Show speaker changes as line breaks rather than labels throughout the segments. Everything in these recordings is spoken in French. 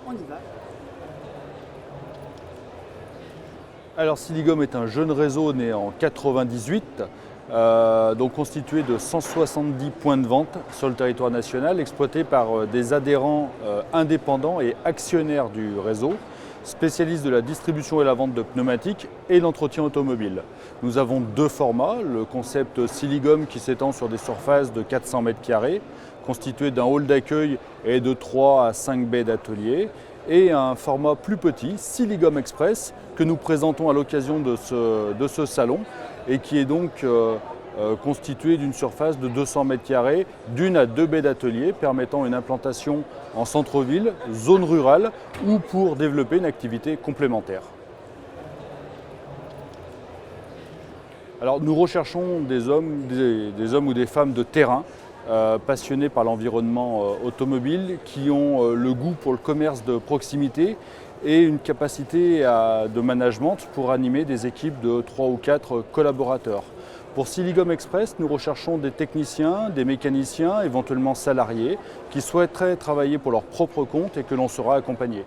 on y va.
Alors Siligom est un jeune réseau né en 98, donc constitué de 170 points de vente sur le territoire national, exploités par des adhérents indépendants et actionnaires du réseau, spécialistes de la distribution et la vente de pneumatiques et l'entretien automobile. Nous avons deux formats, le concept Siligom qui s'étend sur des surfaces de 400 m², constitué d'un hall d'accueil et de 3 à 5 baies d'atelier, et un format plus petit, Siligom Express, que nous présentons à l'occasion de ce salon et qui est donc constitué d'une surface de 200 m², d'une à deux baies d'atelier, permettant une implantation en centre-ville, zone rurale ou pour développer une activité complémentaire. Alors nous recherchons des hommes ou des femmes de terrain, passionnés par l'environnement automobile, qui ont le goût pour le commerce de proximité et une capacité de management pour animer des équipes de 3 ou 4 collaborateurs. Pour Siligom Express, nous recherchons des techniciens, des mécaniciens, éventuellement salariés, qui souhaiteraient travailler pour leur propre compte et que l'on sera accompagné.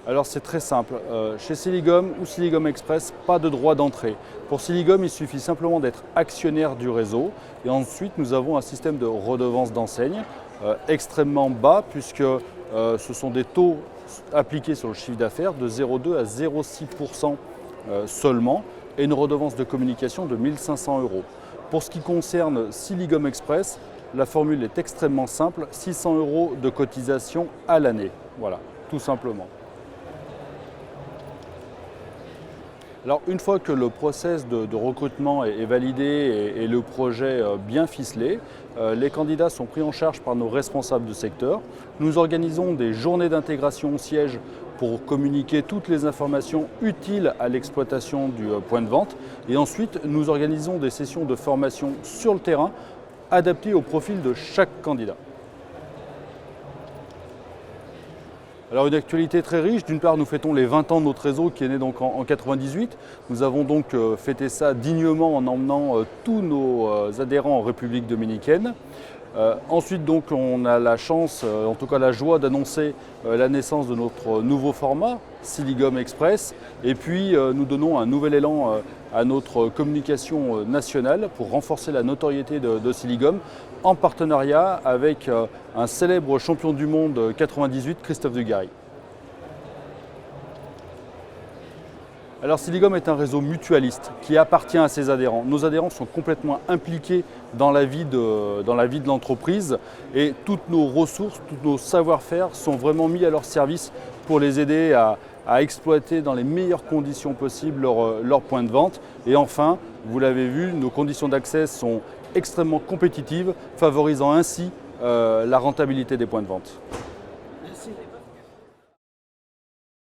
Alors c'est très simple, chez Siligom ou Siligom Express, pas de droit d'entrée. Pour Siligom, il suffit simplement d'être actionnaire du réseau et ensuite nous avons un système de redevance d'enseigne extrêmement bas puisque ce sont des taux appliqués sur le chiffre d'affaires de 0,2 à 0,6% seulement et une redevance de communication de 1 500 €. Pour ce qui concerne Siligom Express, la formule est extrêmement simple, 600 € de cotisation à l'année. Voilà, tout simplement. Alors une fois que le process de recrutement est validé et le projet bien ficelé, les candidats sont pris en charge par nos responsables de secteur. Nous organisons des journées d'intégration au siège pour communiquer toutes les informations utiles à l'exploitation du point de vente. Et ensuite, nous organisons des sessions de formation sur le terrain adaptées au profil de chaque candidat. Alors une actualité très riche, d'une part nous fêtons les 20 ans de notre réseau qui est né donc en 98. Nous avons donc fêté ça dignement en emmenant tous nos adhérents en République dominicaine. Ensuite donc on a la chance, en tout cas la joie d'annoncer la naissance de notre nouveau format, Siligom Express. Et puis nous donnons un nouvel élan à notre communication nationale pour renforcer la notoriété de Siligom en partenariat avec un célèbre champion du monde 98, Christophe Dugarry. Alors Siligom est un réseau mutualiste qui appartient à ses adhérents. Nos adhérents sont complètement impliqués dans la vie de l'entreprise et toutes nos ressources, tous nos savoir-faire sont vraiment mis à leur service pour les aider à exploiter dans les meilleures conditions possibles leur point de vente. Et enfin, vous l'avez vu, nos conditions d'accès sont extrêmement compétitives, favorisant ainsi la rentabilité des points de vente.